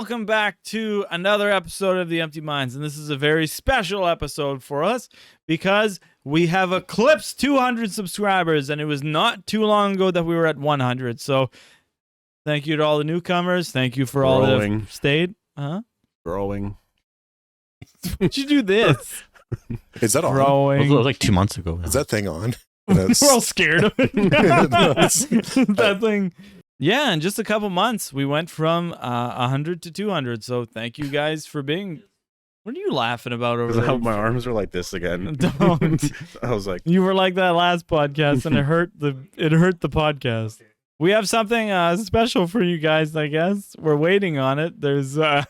welcome back to another episode of The Empty Minds. And this is a very special episode for us because we have eclipsed 200 subscribers, and it was not too long ago that we were at 100. So thank you to all the newcomers. Thank you for all that have stayed. Growing. Why'd you do this? Is that on? Growing. It was like 2 months ago. Is that thing on? We're all scared of it. That thing. Yeah, in just a couple months, we went from 100 to 200. So thank you guys for being... What are you laughing about over there? My arms are like this again. Don't. I was like... You were like that last podcast, and it hurt the podcast. We have something special for you guys, I guess. We're waiting on it. There's a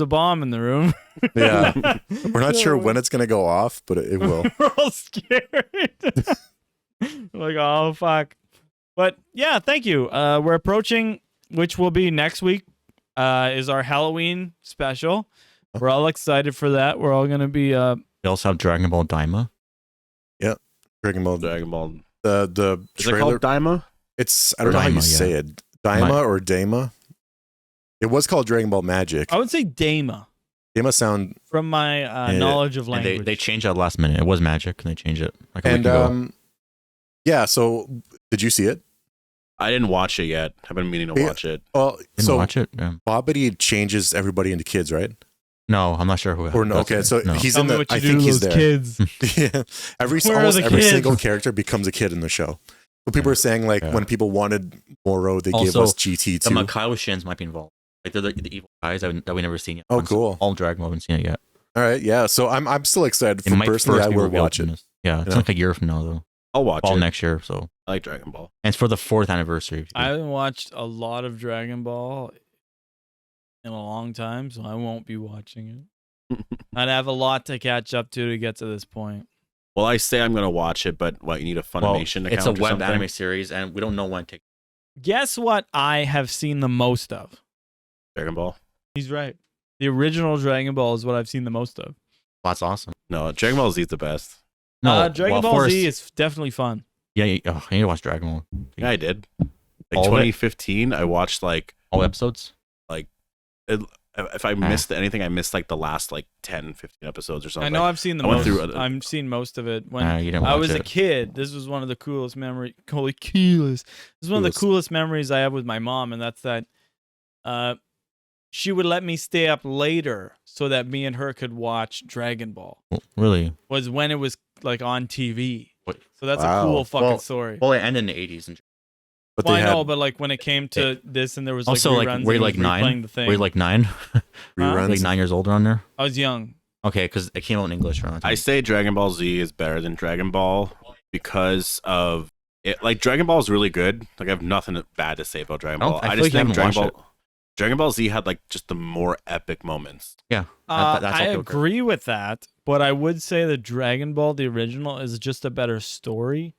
bomb in the room. Yeah. We're not sure when it's going to go off, but it will. We're all scared. Like, oh, fuck. But yeah, thank you. We're approaching, which will be next week, is our Halloween special. We're all excited for that. We're all going to be... We also have Dragon Ball Daima. Yeah. Dragon Ball. The Is trailer. it called Daima? It's, I don't know how you say it. Daima or Daima? It was called Dragon Ball Magic. I would say Daima. Daima sound... From my knowledge of language. And they changed that last minute. It was Magic, and they changed it like a week ago. Yeah, so did you see it? I didn't watch it yet. I've been meaning to watch it. Well, Didn't watch it? Yeah. Bobbity changes everybody into kids, right? No, I'm not sure who. Or no, okay, so he's Tell in me the... what you I do think to he's those there. kids. Yeah. Where Almost are the every kids? single character becomes a kid in the show. So people are saying, like, when people wanted Moro, they gave Also, us GT The too. Makai Shins might be involved. Like they're the evil guys that we never seen yet. Oh, cool. All Dragon Ball, haven't seen it yet. All right, yeah. So I'm still excited. It might Personally, I first be will revealed watch in it. this. Yeah, it's Yeah. like a year from now though. I'll watch All it. next year, so. I like Dragon Ball. And it's for the 4th anniversary. I haven't watched a lot of Dragon Ball in a long time, so I won't be watching it. I'd have a lot to catch up to get to this point. Well, I say I'm going to watch it, but what, you need a Funimation account it's a or web something? anime series, and we don't know when it takes. Guess what I have seen the most of? Dragon Ball? He's right. The original Dragon Ball is what I've seen the most of. That's awesome. No, Dragon Ball Z is the best. No, Dragon Ball Z is definitely fun. Yeah, I need to watch Dragon Ball. Yeah, I did. Like All of it? 2015, I watched like... All episodes? If I missed anything, I missed like the last like 10, 15 episodes or something. I know I've seen the I went most. through I've seen most of it. When you didn't I watch was a it. kid, this was one of the coolest memories. This is one of the coolest memories I have with my mom, and that's that she would let me stay up later so that me and her could watch Dragon Ball. Really? Was when it was like on TV. What? So that's a Wow. cool fucking story. Well, it ended in the 80s. But Well, they I had know, but like when it came to this, and there was like Also, like, reruns were you and like it was replaying 9? The thing. Were you like 9? reruns. Like 9 years old around there? I was young. Okay, because it came out in English around that time. I say Dragon Ball Z is better than Dragon Ball because of it. Like Dragon Ball is really good. Like I have nothing bad to say about Dragon Ball. I feel just like you think haven't watched Dragon Ball Z had like just the more epic moments. Yeah, that's I all agree with that, but I would say that Dragon Ball, the original, is just a better story.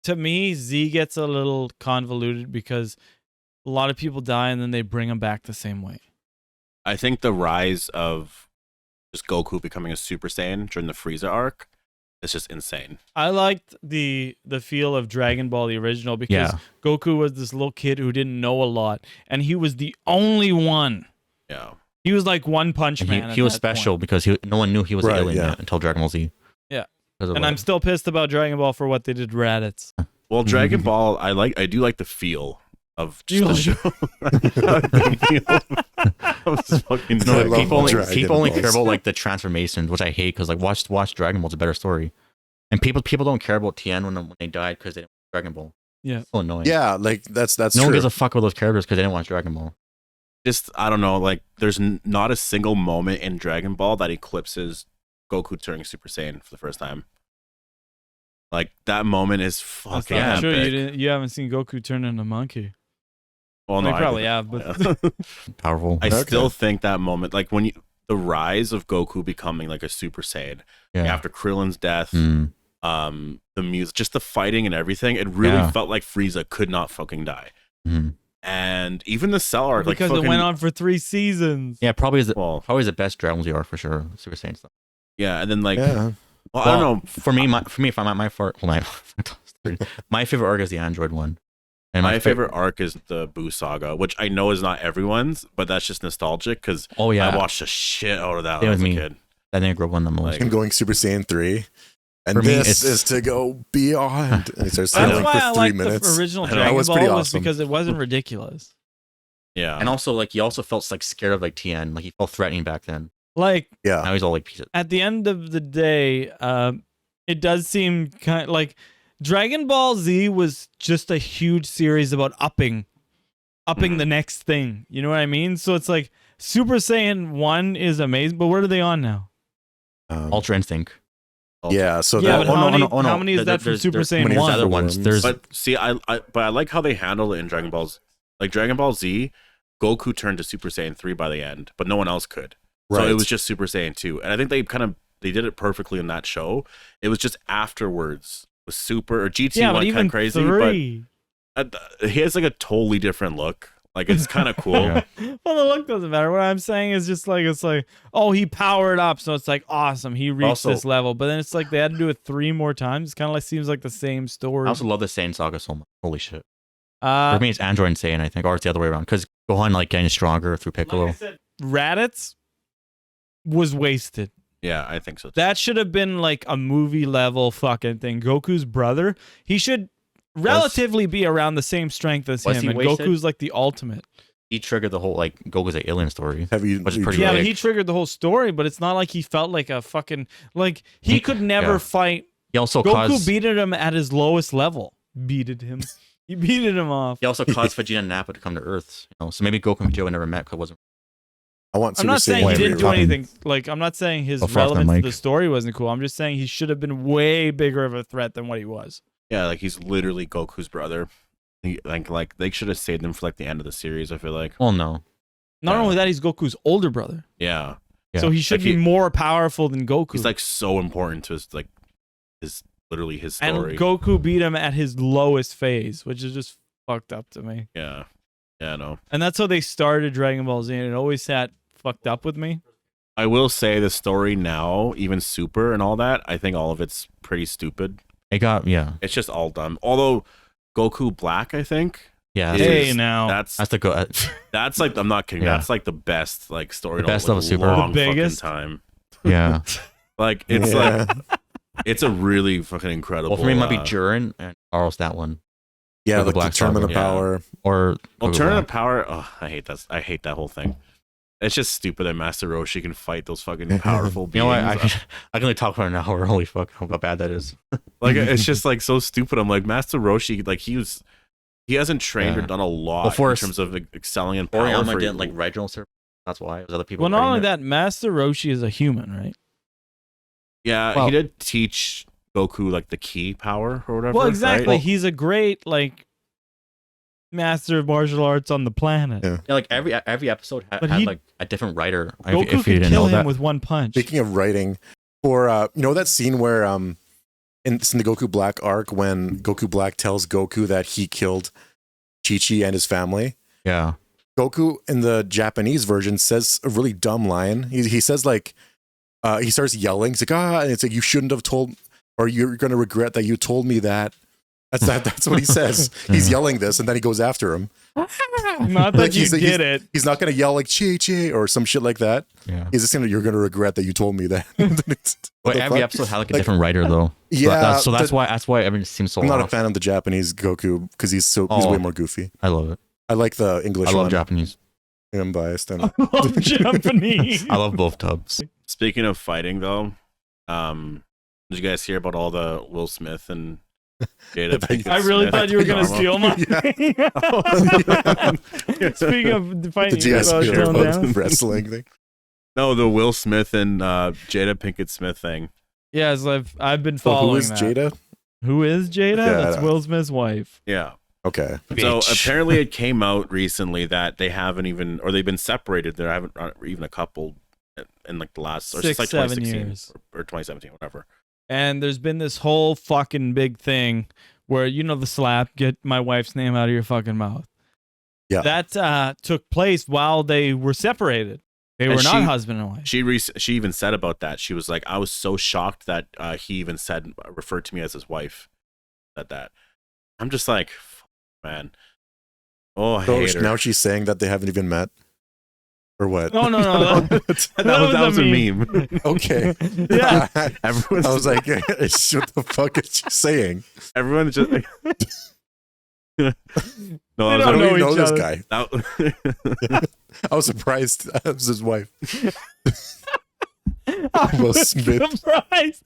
To me, Z gets a little convoluted because a lot of people die and then they bring them back the same way. I think the rise of just Goku becoming a Super Saiyan during the Frieza arc is just insane. I liked the feel of Dragon Ball, the original, because Goku was this little kid who didn't know a lot, and he was the only one. Yeah. He was like One Punch Man. He was special because no one knew he was an alien yet until Dragon Ball Z. Yeah. And I'm still pissed about Dragon Ball for what they did to Raditz. Well, Dragon Ball, I do like the feel of just the show. People only care about like the transformations, which I hate because like watch Dragon Ball is a better story, and people don't care about Tien when they died because they didn't watch Dragon Ball. Yeah, it's so annoying. Yeah, like that's no true. one gives a fuck about those characters because they didn't watch Dragon Ball. Just I don't know, like there's not a single moment in Dragon Ball that eclipses Goku turning Super Saiyan for the first time. Like that moment is fucking epic. Sure, you haven't seen Goku turn into a monkey. Well, no, you probably have, but powerful. I still think that moment, like when the rise of Goku becoming like a Super Saiyan after Krillin's death, the music, just the fighting and everything, it really felt like Frieza could not fucking die. And even the Cell arc, because it went on for 3 seasons. Yeah, probably is the best Dragon Ball Z arc for sure. Super Saiyan stuff. Yeah, and then like, well, I don't know. For me, if I'm at my favorite arc is the Android one. And my favorite arc is the Boo saga, which I know is not everyone's, but that's just nostalgic because I watched a shit out of that when I was a kid. I think I grew up on the most. Him going Super Saiyan 3. And for me, this is to go beyond. And he starts That's why for I 3 like minutes. the original That Dragon was Ball pretty was awesome. because it wasn't ridiculous. Yeah. And also, like, he also felt like scared of like Tien. Like, he felt threatening back then. Like, now he's all like pieces. At the end of the day, it does seem kind of like Dragon Ball Z was just a huge series about upping the next thing. You know what I mean? So it's like Super Saiyan 1 is amazing, but what are they on now? Ultra Instinct. Yeah, so yeah, that, but how many is that from Super Saiyan 1? Other ones. But see, but I like how they handle it in Dragon Balls. Like Dragon Ball Z, Goku turned to Super Saiyan 3 by the end, but no one else could. Right. So it was just Super Saiyan 2. And I think they did it perfectly in that show. It was just afterwards with Super or GT went kind of crazy, 3. but he has like a totally different look. Like it's kind of cool. Well, the look doesn't matter. What I'm saying is just like it's like, oh, he powered up, so it's like awesome. He reached this level, but then it's like they had to do it 3 more times. It's kind of like seems like the same story. I also love the Saiyan saga so much. Holy shit. For me, it's Android and Saiyan, I think, or it's the other way around. Because Gohan like getting stronger through Piccolo. Like I said, Raditz was wasted. Yeah, I think so too. That should have been like a movie level fucking thing. Goku's brother, he should relatively be around the same strength as him, and wasted? Goku's like the ultimate. He triggered the whole like Goku's like alien story, which is pretty. Yeah, but he triggered the whole story, but it's not like he felt like a fucking like he could never fight. He also Goku beated him at his lowest level. He beated him off. He also caused Vegeta and Nappa to come to Earth. You know, so maybe Goku and Vegeta never met because it wasn't. I'm not saying he didn't do anything. Like I'm not saying his relevance to the story wasn't cool. I'm just saying he should have been way bigger of a threat than what he was. Yeah, like he's literally Goku's brother. Like they should have saved him for like the end of the series. I feel like. Oh no. Not only that, he's Goku's older brother. Yeah. So he should be more powerful than Goku. He's like so important to his literally his story. And Goku beat him at his lowest phase, which is just fucked up to me. Yeah. Yeah, I know. And that's how they started Dragon Ball Z, and it always sat fucked up with me. I will say the story now, even Super and all that, I think all of it's pretty stupid. It's just all dumb. Although Goku Black, I think. Yeah. That's the go. That's like I'm not kidding. Yeah. That's like the best like story. The best of Super. Long the biggest time. Yeah. Like it's like it's a really fucking incredible. Well, for me, it might be Jiren and Charles that one. Yeah, like the Tournament of Power or Tournament of Power. Oh, I hate that. I hate that whole thing. It's just stupid that Master Roshi can fight those fucking powerful beings. You know what? I can only talk about it an hour. Holy fuck, how bad that is. Like it's just like so stupid. I'm like Master Roshi, like he hasn't trained or done a lot in terms of excelling in power. Toriyama didn't like regional server. That's why it was other people. Well, not only that, Master Roshi is a human, right? Yeah, he did teach Goku like the key power or whatever. Well, exactly. Right? He's a great like master of martial arts on the planet. Yeah, like every episode had like a different writer. Goku if you could kill him with one punch. Speaking of writing, for you know that scene where in the Goku Black arc when Goku Black tells Goku that he killed Chi-Chi and his family. Yeah. Goku in the Japanese version says a really dumb line. He says like he starts yelling. He's like, and it's like you shouldn't have told, or you're gonna regret that you told me that. That's what he says. He's yelling this, and then he goes after him. Not that like you did it. He's not gonna yell like Chi or some shit like that. Yeah. He's just you're gonna regret that you told me that. But every episode had like a different writer though. Yeah. So that's why everything seems so. I'm not a fan of the Japanese Goku because he's way more goofy. I love it. I like the English. I love Japanese. I'm biased. I love Japanese. I love both tubs. Speaking of fighting though, did you guys hear about all the Will Smith and Jada Pinkett I really Smith thought you were going to steal mine. Speaking of fighting, the wrestling thing. No, the Will Smith and Jada Pinkett Smith thing. Yes, I've been following who is that. Jada? Who is Jada? Yeah, That's Will Smith's wife. Yeah. Okay. So apparently it came out recently that they haven't even, or they've been separated. They haven't even a couple in like the last, or 6, like 7 2016 years. or 2017, whatever. And there's been this whole fucking big thing where, you know, the slap, get my wife's name out of your fucking mouth. Yeah. That took place while they were separated. They were not husband and wife. She even said about that. She was like, I was so shocked that he even referred to me as his wife. Said that. I'm just like, man. Oh, I So hate her. now she's saying that they haven't even met, or what? No. that was a meme. Okay. Yeah. Everyone's I was like, what the fuck is she saying? everyone's just like, no, I They was don't I like, don't even know know each this other. guy. that- I was surprised that was his wife. I Will was Smith. surprised.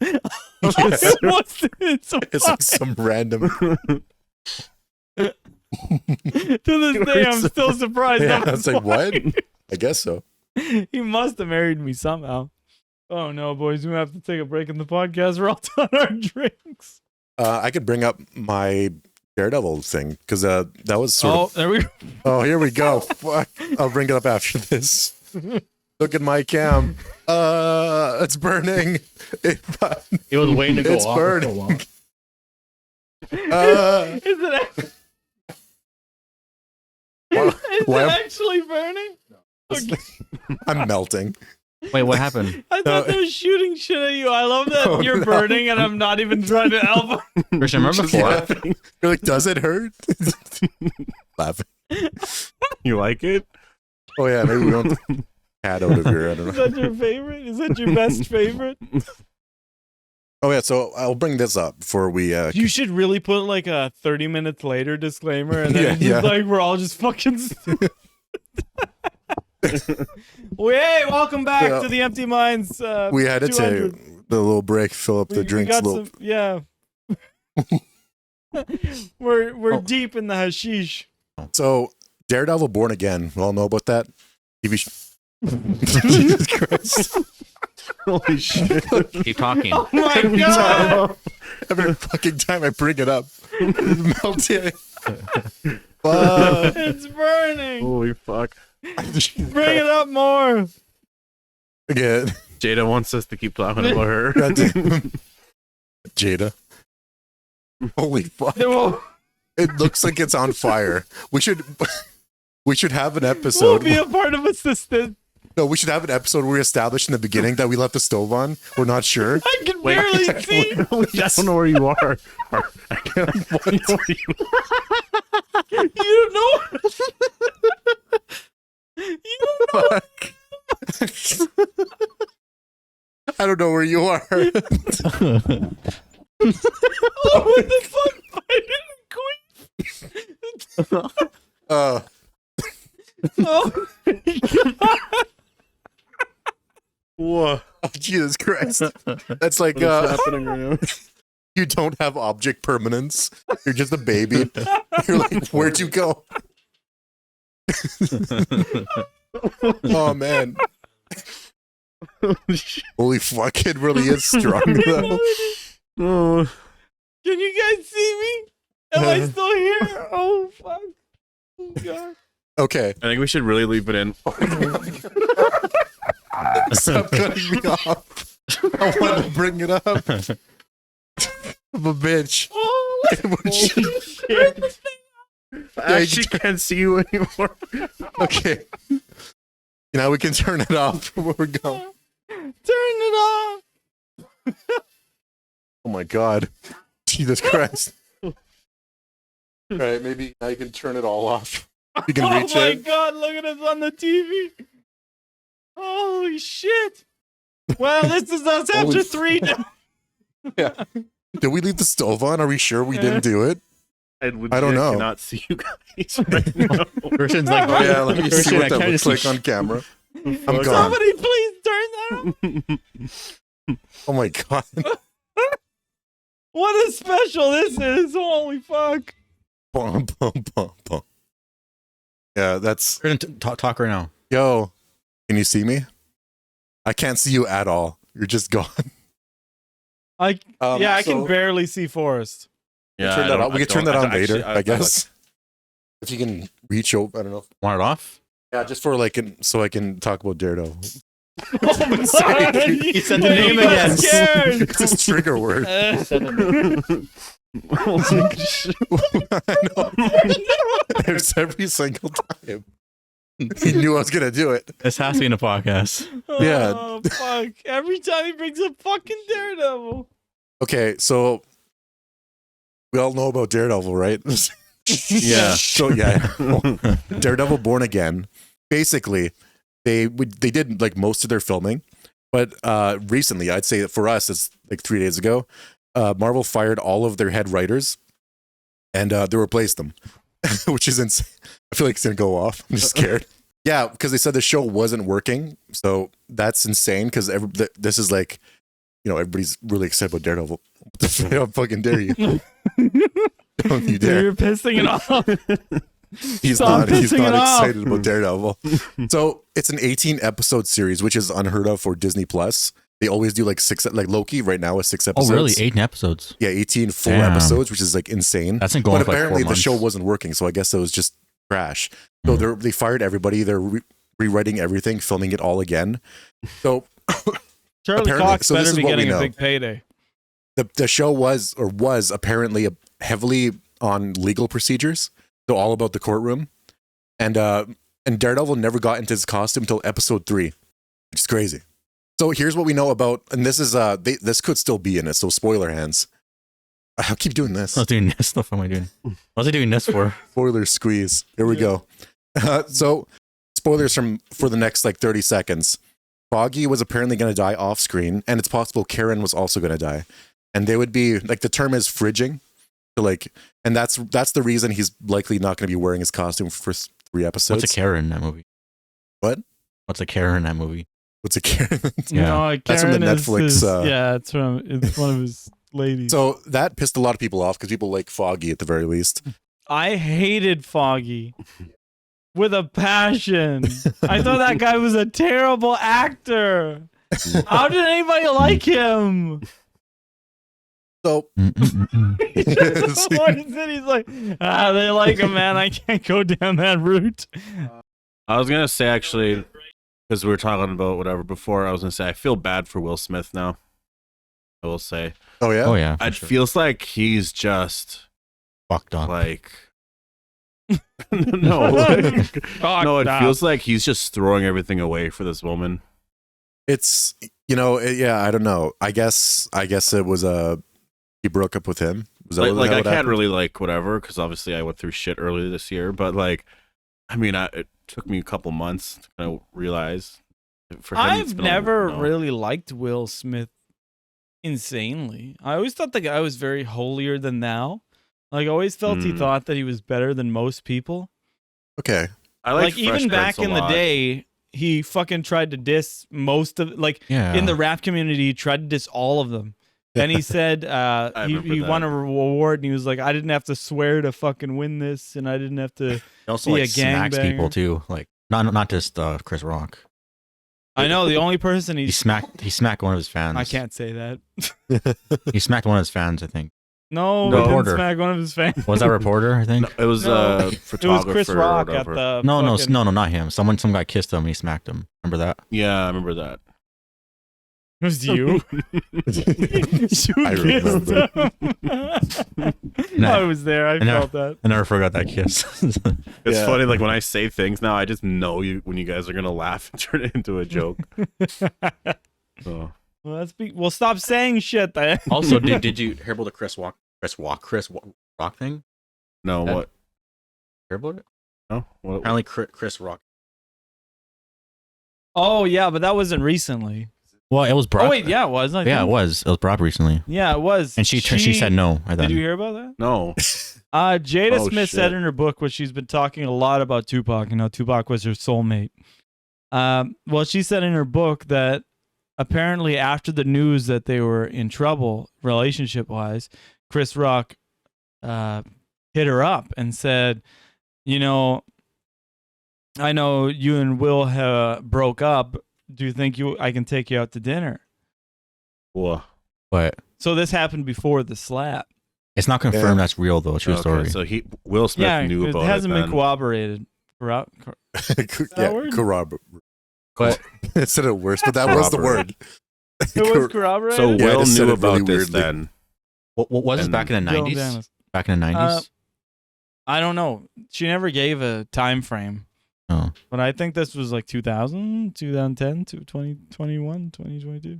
Yes. It's It's like some random. to this day, I'm still surprised. Yeah, that I was was like, what? mine. I guess so. He must have married me somehow. Oh no, boys, we have to take a break in the podcast. We're all done our drinks. I could bring up my Daredevil thing because that was sort of. There we go. Oh, here we go. Fuck. I'll bring it up after this. Look at my cam. It's burning. It was waiting to go It's off for so burning. long. Uh, Is it, Why- is why- it actually burning? Okay. I'm melting. Wait, what happened? I thought they were shooting shit at you. I love that Oh, you're no. burning and I'm not even trying to help. Christian, remember Just before? laughing. You're like, does it hurt? Laughing. you like it? Oh yeah, maybe we don't cat out of here. I don't Is know. that your favorite? Is that your best favorite? Oh yeah, so I'll bring this up before we. You should really put like a 30 minutes later disclaimer and then Yeah, it's just yeah. like we're all just fucking well, hey, welcome back Yeah. to the Empty Minds. We had to 200. take the little break, fill up the We drinks. got Little, some, yeah. we're Oh. deep in the hashish. So Daredevil Born Again. We all know about that. TV Jesus Christ. Holy shit. Keep talking. Oh my Every god! time, every fucking time I bring it up, it's melting. Fuck. It's burning. Holy fuck. Bring it up more. Again. Jada wants us to keep talking about her. Goddamn. Jada. Holy fuck. We'll It looks like it's on fire. We should have an episode. be a part of assistant. No, we should have an episode where we establish in the beginning that we left the stove on. We're not sure. I can barely see. I don't know where you are. I can't know where you You don't know. You don't know. Fuck. I don't know where you are. Oh, what the fuck? I didn't quit. Uh, Oh. Whoa. oh, Jesus Christ. That's like What's happening right now? you don't have object permanence. You're just a baby. You're like, where'd you go? Oh man. Holy fuck, it really is strong though. Oh. Can you guys see me? Am I still here? Oh fuck. Oh god. Okay. I think we should really leave it in. Stop cutting me off. I want to bring it up. I'm a bitch. Oh, Holy shit. I actually can't see you anymore. Okay. Now we can turn it off where we're going. Turn it off. Oh my god. Jesus Christ. Alright, maybe now you can turn it all off. You can reach oh my it. god, look at us on the TV. Holy shit. Well, this is us Holy after 3 days. Yeah. Did we leave the stove on? Are we sure we didn't do it? I don't know. cannot see you guys right now. Christian's like, Oh yeah, let me see Christian, what I that can't looks just like on camera. I'm Fuck. gone. Somebody please turn that off. Oh my god. What a special this is. Holy fuck. Bum, bum, bum, bum. Yeah, that's Christian, talk right now. yo. Can you see me? I can't see you at all. You're just gone. I can so- barely see Forrest. Yeah, turn I that don't- on. We I can turn don't- that on actually, later, I guess. If you can reach over, I don't know. Want it off? Yeah, just for like, so I can talk about Daredevil. Oh my sorry. god. He said the name He got again. scared. It's his trigger word. Holy shit. I know. There's every single time. He knew I was gonna do it. This has to be in a podcast. Yeah. Oh fuck. Every time he brings up fucking Daredevil. Okay, so we all know about Daredevil, right? Yeah. So Daredevil Born Again. Basically, they did like most of their filming, but recently, I'd say that for us, it's like 3 days ago, Marvel fired all of their head writers, and they replaced them, which is insane. I feel like it's gonna go off. I'm just scared. Yeah, because they said the show wasn't working, so that's insane. Because this is like, everybody's really excited about Daredevil. How fucking dare you? Don't you dare! You're pissing it off. He's Stop not pissing it off. excited about Daredevil. So it's an 18 episode series, which is unheard of for Disney Plus. They always do like 6, like Loki right now is 6 episodes. Oh, really? 18 episodes? Yeah, 18 full Damn. episodes, which is like insane. That's been going But for like 4 apparently the months. show wasn't working, so I guess it was just trash. So they fired everybody. They're rewriting everything, filming it all again. So Charlie apparently- Cox so this better is be what we getting a know. big payday. the show was apparently heavily on legal procedures, so all about the courtroom, and Daredevil never got into his costume until episode 3, which is crazy. So here's what we know about, and this is this could still be in it, so spoiler hands. I'll keep doing this. I was doing this stuff. What am I doing? What's he doing this for? Spoiler squeeze. Here we go. So spoilers for the next like 30 seconds. Foggy was apparently going to die off screen, and it's possible Karen was also going to die. And they would be like, the term is fridging. So like, and that's the reason he's likely not going to be wearing his costume for 3 episodes. What's a Karen in that movie? What? What's a Karen in that movie? What's a Karen? Yeah. No, That's from the Karen is Netflix, his- yeah, it's one of his ladies. So that pissed a lot of people off because people like Foggy at the very least. I hated Foggy with a passion. I thought that guy was a terrible actor. How did anybody like him? So What is it? He's like, they like him, man. I can't go down that route. I was gonna say, actually, because we were talking about whatever before, I was gonna say I feel bad for Will Smith now. I will say, oh yeah, Oh yeah. for it sure. feels like he's just Fucked up. like no, no. It feels like he's just throwing everything away for this woman. it's yeah. I don't know. I guess it was he broke up with him. Was that Like how I it can't happened? really like whatever, because obviously I went through shit earlier this year. But like, I mean, it took me a couple months to kind of realize. For him, it's I've been never you know, really liked Will Smith insanely. I always thought the guy was very holier than thou. Like, I always felt he thought that he was better than most people. Okay. I Like, Fresh even back Prince a in the lot. day, he fucking tried to diss most of, like, Yeah. in the rap community, he tried to diss all of them. Then he said he remember won that. a award, and he was like, I didn't have to swear to fucking win this, and I didn't have to. He also be like a smacks gangbanger. people too. Like not just Chris Rock. I know the only person He he's. smacked one of his fans. I can't say that. He smacked one of his fans, I think. No, No. he didn't Reporter. smack one of his fans. Was that a reporter, I think? No, it was No, a It was photographer. Chris or Rock at whatever. the. No, fucking- not him. Some guy kissed him and he smacked him. Remember that? Yeah, I remember that. It was you. You I kissed remember. him. I was there. I I never- felt that. I never forgot that kiss. It's Yeah. funny, like when I say things now, I just know when you guys are gonna laugh and turn it into a joke. So Well, well, stop saying shit then. Also, did you hear about the Chris Rock thing? no, That- what? Hear about it? No, what? Apparently, Chris Rock. Oh yeah, but that wasn't recently. Well, it was brought. Oh wait, yeah, it was. I Yeah, it think. was. It was brought up recently, Yeah, it was. and she said no. I Did then. you hear about that? No. Jada Oh, Smith said shit. in her book, which she's been talking a lot about Tupac. You know, Tupac was her soulmate. Well, she said in her book that apparently after the news that they were in trouble relationship-wise, Chris Rock hit her up and said, you know, I know you and Will broke up. Do you think I can take you out to dinner? Whoa. But So this happened before the slap. it's not confirmed Yeah. that's real though. True Okay, story. so Will Smith knew it about hasn't it. been then. corroborated. yeah, word? corroborate. But It said it worse, but that was the word. It was corroborated. So Yeah, I Will just said knew it really about this weirdly. then. what was this And back in the Dylan 90s? Danis. Back in the 90s? I don't know. She never gave a time frame. Oh. But I think this was like 2000, 2010, 2021, 2022.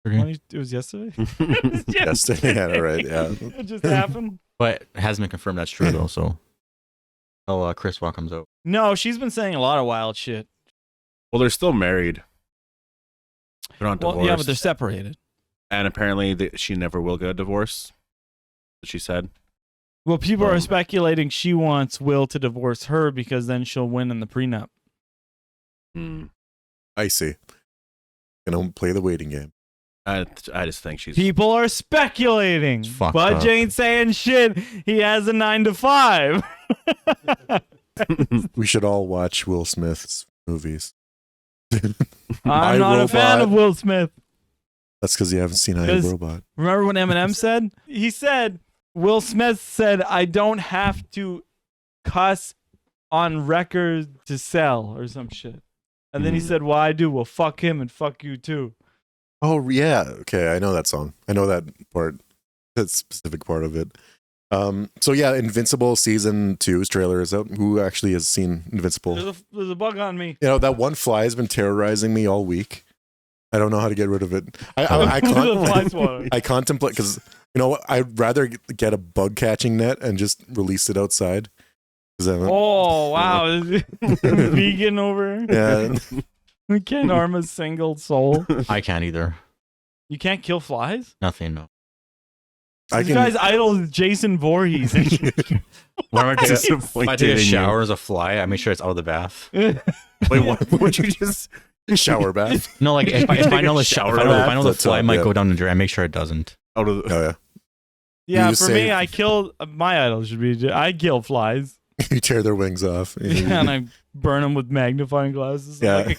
Okay. 20, it was yesterday. Yes, yeah, right, yeah. It just happened. But it hasn't been confirmed that's true though. So Chris Rock comes out. No, she's been saying a lot of wild shit. Well, they're still married. They're not divorced. Yeah, but they're separated. And apparently she never will get a divorce. She said. Well, people are speculating she wants Will to divorce her because then she'll win in the prenup. I see. Gonna play the waiting game. I just think she's. People are speculating. Budge ain't saying shit. He has a 9 to 5. We should all watch Will Smith's movies. I'm not a fan of Will Smith. That's because you haven't seen I, Robot. Remember what Eminem said? He said, Will Smith said, I don't have to cuss on record to sell or some shit. And then he said, well, I do. Well, fuck him and fuck you too. Oh, yeah. Okay, I know that song. I know that part, that specific part of it. So yeah, Invincible season 2's trailer is out. Who actually has seen Invincible? There's a bug on me. You know, that one fly has been terrorizing me all week. I don't know how to get rid of it. I contemplate, because you know what? I'd rather get a bug catching net and just release it outside. Oh wow, vegan over. Yeah, we can't harm a single soul. I can't either. You can't kill flies? Nothing. No. This guy's idol is Jason Voorhees. If I take a shower as a fly, I make sure it's out of the bath. Wait, what? Would you just shower bath? No, like if I know the shower, if I know the fly might go down the drain, I make sure it doesn't. Out of the, oh yeah. Yeah, for me, I kill my idol should be I kill flies. You tear their wings off. Yeah, and I burn them with magnifying glasses. Yeah.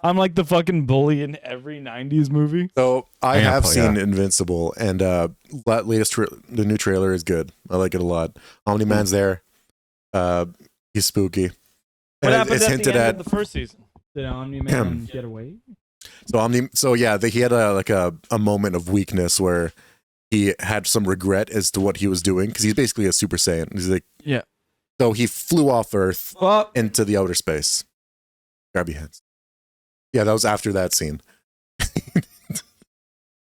I'm like the fucking bully in every 90s movie. So I have seen Invincible, and the new trailer is good. I like it a lot. Omni-Man's there. He's spooky. What happened at the end of the first season? Did Omni-Man get away? So yeah, he had a moment of weakness where he had some regret as to what he was doing, because he's basically a Super Saiyan. He's like, yeah. So he flew off Earth into the outer space. Grab your hands. Yeah, that was after that scene.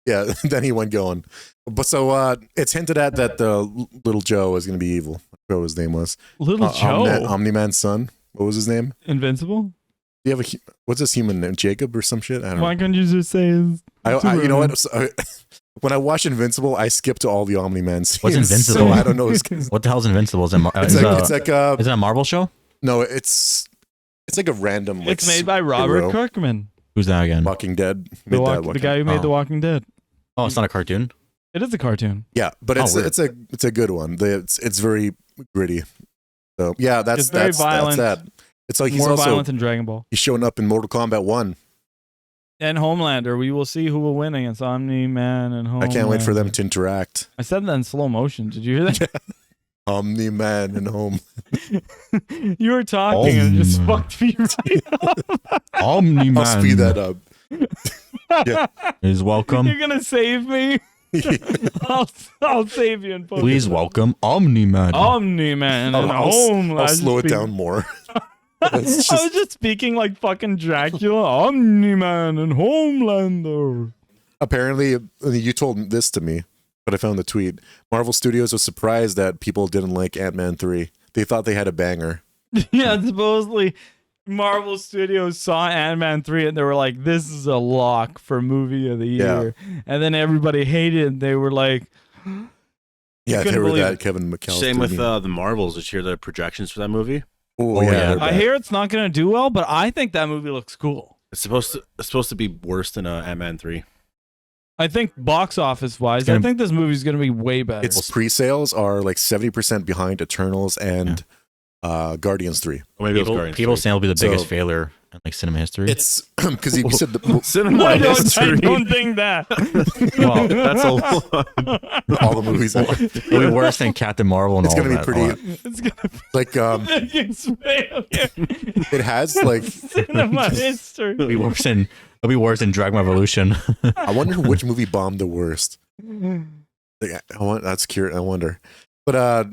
Yeah, then he went going. But so it's hinted at that the little Joe is going to be evil. I forgot what his name was. Little Joe? Omni-Man's son. What was his name? Invincible? Do you have what's his human name? Jacob or some shit? I don't know. Why can't you just say his... you know what? When I watch Invincible, I skip to all the Omni-Man scenes. What's Invincible? So I don't know. What the hell's Invincible? Is it a Marvel show? No, it's like a random. Like, it's made by Robert Kirkman. Who's that again? Walking Dead. The guy who made The Walking Dead. Oh, it's not a cartoon. It is a cartoon. Yeah, but it's a good one. It's very gritty. So yeah, that's violent. That's that. It's like he's more also violent than Dragon Ball. He's showing up in Mortal Kombat 1. And Homelander. We will see who will win against Omni-Man and Homelander. I can't wait for them to interact. I said that in slow motion. Did you hear that? Omni-Man and Home. You were talking and it just fucked me right up. Omni-Man. I'll speed that up. Yeah. Is welcome. You're going to save me? I'll save you in post. Please welcome Omni-Man. Omni-Man and Homelander. I'll slow it down more. I was just speaking like fucking Dracula. Omni-Man and Homelander. Apparently, you told this to me, but I found the tweet. Marvel Studios was surprised that people didn't like Ant-Man 3. They thought they had a banger. Yeah, supposedly Marvel Studios saw Ant-Man 3 and they were like, this is a lock for movie of the year. Yeah. And then everybody hated it and they were like... Yeah, they were that Kevin McAllister. Same with the Marvels. Did you hear the projections for that movie? Oh yeah, I hear it's not going to do well, but I think that movie looks cool. It's supposed to be worse than Ant-Man 3. I think box office wise, I think this movie's going to be way better. Its pre-sales are like 70% behind Eternals and Guardians 3. Or maybe people saying it'll be the biggest failure in like cinema history. It's because you said the cinema history. I don't think that. Well, that's a lot. All the movies. It'll be worse than Captain Marvel and it's all gonna that. Be pretty. It's gonna be like it has like cinema history. It'll be worse than Dragon Revolution. I wonder which movie bombed the worst. Like, that's curious. I wonder, but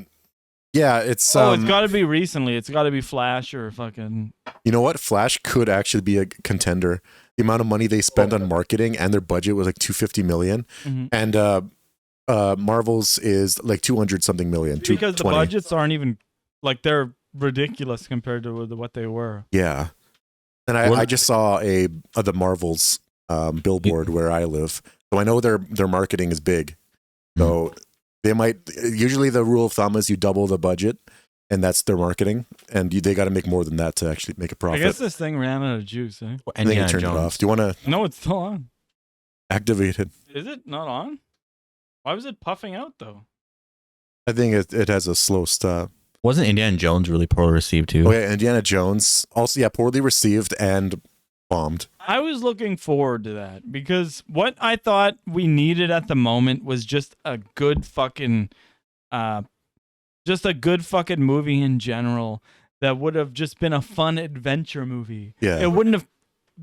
yeah, it's it's got to be recently. It's got to be Flash or fucking. You know what? Flash could actually be a contender. The amount of money they spend on marketing and their budget was like $250 million, and Marvel's is like 200 something million. Because the budgets aren't even like they're ridiculous compared to what they were. Yeah. And I just saw the Marvels billboard where I live. So I know their marketing is big. So they might, usually the rule of thumb is you double the budget and that's their marketing. And they got to make more than that to actually make a profit. I guess this thing ran out of juice, eh? I think I turned it off. Do you want to? No, it's still on. Activate it. Is it not on? Why was it puffing out though? I think it has a slow stop. Wasn't Indiana Jones really poorly received too? Oh yeah, Indiana Jones also poorly received and bombed. I was looking forward to that because what I thought we needed at the moment was just a good fucking movie in general that would have just been a fun adventure movie. Yeah. It wouldn't have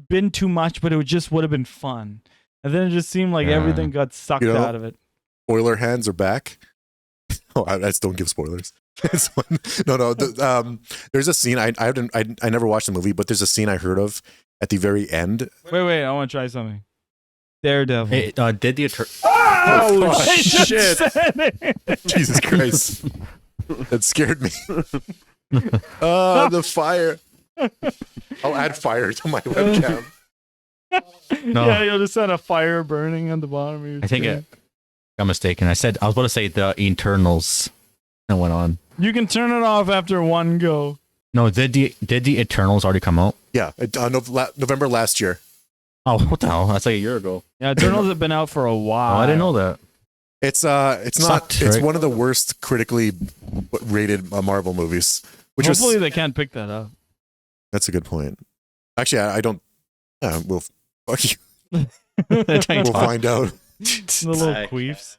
been too much, but it just would have been fun. And then it just seemed like everything got sucked out of it. Spoiler hands are back. Oh, I just don't give spoilers. No. There's a scene I never watched the movie, but there's a scene I heard of at the very end. Wait, I want to try something. Daredevil. Hey, did the Oh shit! Jesus Christ, that scared me. The fire. I'll add fire to my webcam. No. Yeah, you'll just send a fire burning on the bottom of your I think screen. I'm mistaken. I was about to say the Eternals and went on. You can turn it off after one go. No, did the Eternals already come out? Yeah, November last year. Oh, what the hell? That's like a year ago. Yeah, Eternals have been out for a while. Oh, I didn't know that. It's not. Sucked, it's right? one of the worst critically rated Marvel movies. Hopefully they can't pick that up. That's a good point. Actually, I don't. We'll fuck you. We'll find out. The little queefs.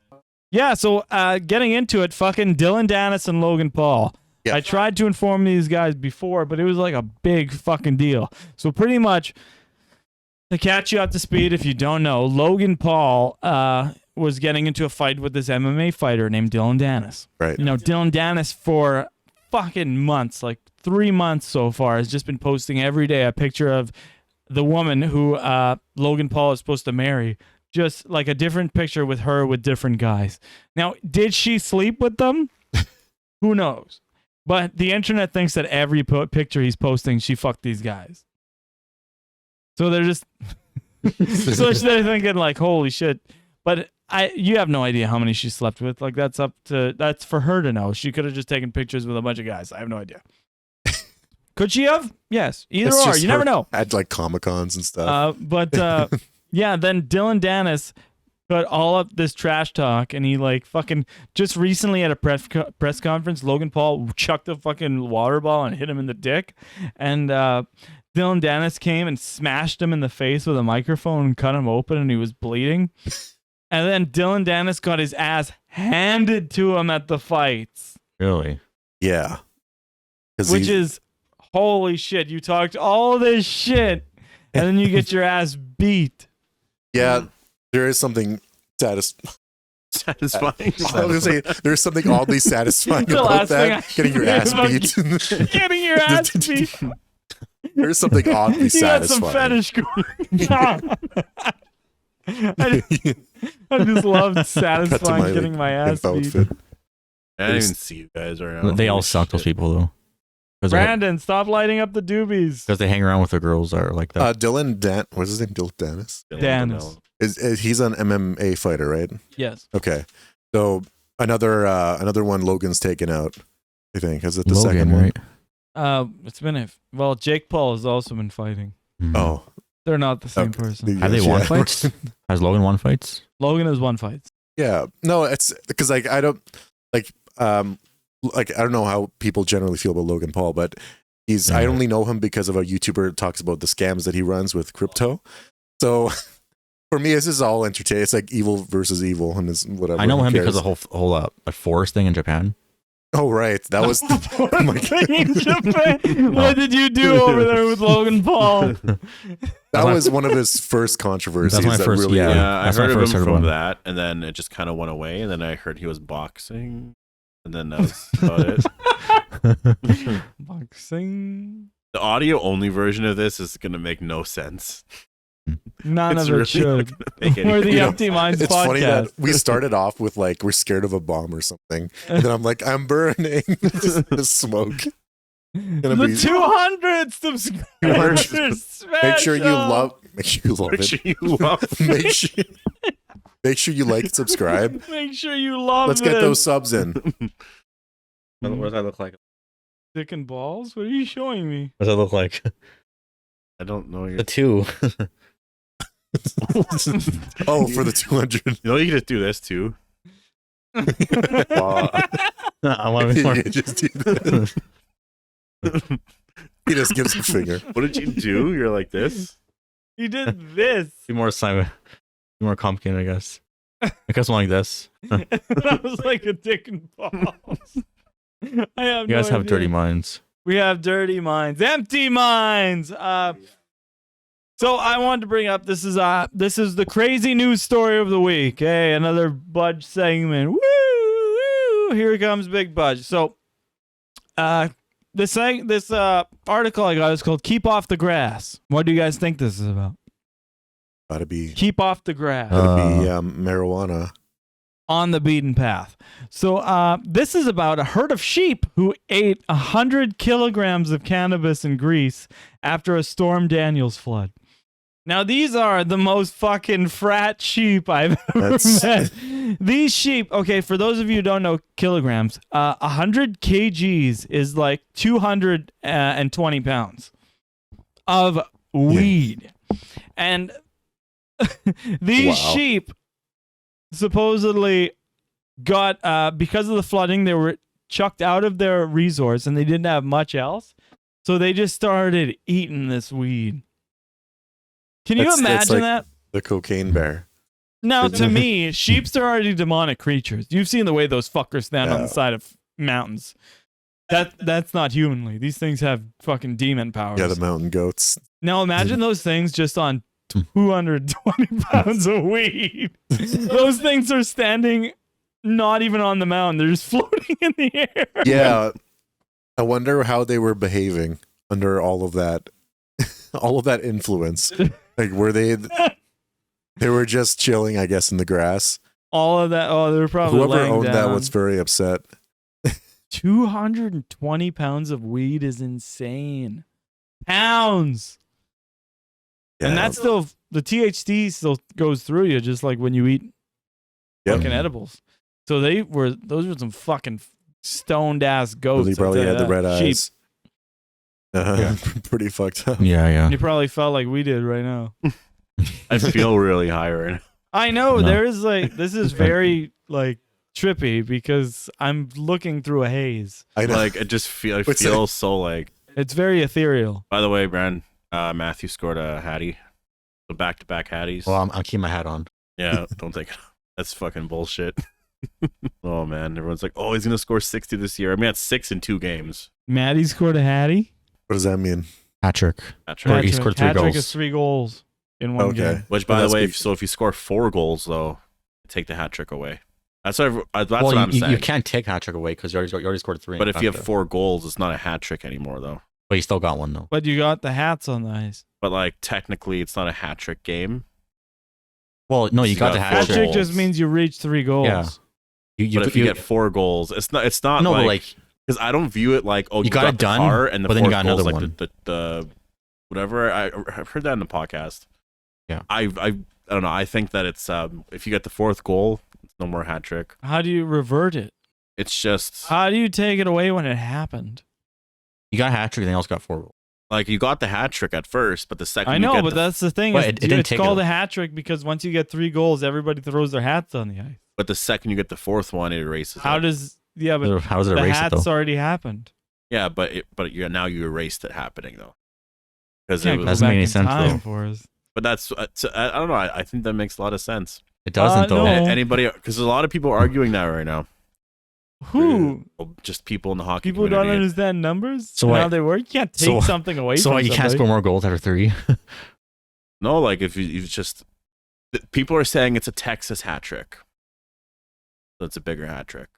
Yeah, so getting into it, fucking Dylan Danis and Logan Paul. Yeah. I tried to inform these guys before, but it was like a big fucking deal. So pretty much, to catch you up to speed, if you don't know, Logan Paul was getting into a fight with this MMA fighter named Dylan Danis. Right. You know, Dylan Danis for fucking months, like 3 months so far, has just been posting every day a picture of the woman who Logan Paul is supposed to marry. Just like a different picture with her with different guys. Now, did she sleep with them? Who knows? But the internet thinks that every picture he's posting, she fucked these guys. So they're just, so they're thinking like, holy shit. But you have no idea how many she slept with. Like that's for her to know. She could have just taken pictures with a bunch of guys. I have no idea. Could she have? Yes. Either or. You never know. At like Comic-Cons and stuff. Yeah, then Dylan Danis put all up this trash talk, and he like fucking just recently at a press conference, Logan Paul chucked a fucking water ball and hit him in the dick, and Dylan Danis came and smashed him in the face with a microphone and cut him open, and he was bleeding. And then Dylan Danis got his ass handed to him at the fights. Really? Yeah. Which is holy shit! You talked all this shit, and then you get your ass beat. Yeah, there is something satisfying. I was gonna say there's something oddly satisfying about that. Getting your ass beat. Getting your ass beat. There's something oddly satisfying. You got some fetish. I just loved satisfying getting my ass beat. I didn't even see you guys around. They all suck, those people though. Brandon, stop lighting up the doobies. Because they hang around with the girls that are like that. What's his name? Dylan Danis? Danis. He's an MMA fighter, right? Yes. Okay. So another one Logan's taken out, I think. Is it the Logan, second one? Right? It's been Jake Paul has also been fighting. Mm-hmm. Oh. They're not the same person. Have they won fights? Has Logan won fights? Logan has won fights. Yeah. No, it's because I don't I don't know how people generally feel about Logan Paul, but I only know him because of a YouTuber that talks about the scams that he runs with crypto. So for me, this is all entertaining. It's like evil versus evil and this whatever. I know him because of the whole forest thing in Japan. Oh right, that was thing in Japan. What did you do over there with Logan Paul? That was one of his first controversies. That's my first. I heard of him from that, and then it just kind of went away. And then I heard he was boxing. And then that was about it. Boxing. The audio only version of this is going to make no sense. None of it should. We're the Empty Minds it's podcast. Funny that we started off with like we're scared of a bomb or something, and then I'm like I'm burning the smoke. The 200 subscribers special. Make sure you love Make sure you love make sure you like and subscribe. Make sure you love Let's get those subs in. What does that look like? Dick and balls? What are you showing me? What does that look like? I don't know. The 2. Oh, for the 200. You know, you can just do this too. I want to be more. Just do that. He just gives a finger. What did you do? You're like this? He did this. Be more silent. Be more complicated, I guess. I guess like this. That was like a dick and balls. I have You guys no have idea. dirty minds. We have dirty minds, empty minds. So I wanted to bring up this is the crazy news story of the week. Hey, another Budge segment. Woo, woo! Here comes Big Budge. So, this article I got is called "Keep Off the Grass." What do you guys think this is about? Gotta be Keep off the grass. marijuana. On the beaten path. So this is about a herd of sheep who ate 100 kilograms of cannabis in Greece after a Storm Daniels flood. Now, these are the most fucking frat sheep I've ever met. These sheep, okay, for those of you who don't know kilograms, 100 kgs is like 220 pounds of weed. And these sheep supposedly got, because of the flooding, they were chucked out of their resource and they didn't have much else. So they just started eating this weed. Can you imagine like that? The cocaine bear. Now, to me, sheeps are already demonic creatures. You've seen the way those fuckers stand on the side of mountains. That's not humanly. These things have fucking demon powers. Yeah, the mountain goats. Now, imagine those things just on 220 pounds of weed. Those things are standing not even on the mountain. They're just floating in the air. Yeah. I wonder how they were behaving under all of that influence. Like, were they were just chilling, I guess, in the grass. All of that. Oh, they were probably Whoever laying owned that down. was very upset. 220 pounds of weed is insane. Pounds. Yeah. And that's still, the THC still goes through you, just like when you eat fucking edibles. So those were some fucking stoned ass goats. They probably had the red Sheep. eyes. Pretty fucked up. Yeah. You probably felt like we did right now. I feel really high right now. I know, No. there is like, this is very like trippy because I'm looking through a haze. I know. Like, I feel so like. It's very ethereal. By the way, Brand, Matthew scored a hattie. So back-to-back hatties. Well, I'll keep my hat on. Yeah, don't take it. That's fucking bullshit. Oh, man. Everyone's like, oh, he's going to score 60 this year. I mean, that's 6 in 2 games. Maddie scored a hattie. What does that mean? Hat trick. That's Or right. he scored 3 Hat-trick goals. is 3 goals in one Okay. game. Which, by Well, the way, that's if you score 4 goals, though, take the hat trick away. That's what I'm Well, saying. you can't take hat trick away because you already scored 3. But if you have 4 goals, it's not a hat trick anymore, though. But you still got one though. But you got the hats on the ice. But, like, technically, it's not a hat trick game. Well, no, you You got got the four hat Hat trick. trick goals. just means you reach 3 goals. Yeah. But if you get 4 goals, it's not no, but like, like because I don't view it like, oh, you got it the done, car and the but then you fourth got goal's another like one. the whatever. I've heard that in the podcast. Yeah. I don't know. I think that it's if you get the 4th goal, it's no more hat trick. How do you revert it? It's just How do you take it away when it happened? you got a hat trick, and then you also got 4 goals. like you got the hat trick at first, but the second I you know, get but the, that's the thing. But is it didn't it's take called it- a hat trick because once you get 3 goals, everybody throws their hats on the ice. but the second you get the 4th one, it erases. How it. does but How does it the erase it hats though? already happened. Yeah, but now you erased it happening though. Because Can't it go was, Doesn't back make any in sense, time though. for us. but that's I don't know. I think that makes a lot of sense. It doesn't though. no. Anybody, because a lot of people are arguing that right now. Who? Just people in the hockey People who don't community. understand numbers So and what- how they work. You can't take so- something away So from what, you can't somebody. score more goals after 3. No, like if you just people are saying it's a Texas hat trick. So it's a bigger hat trick.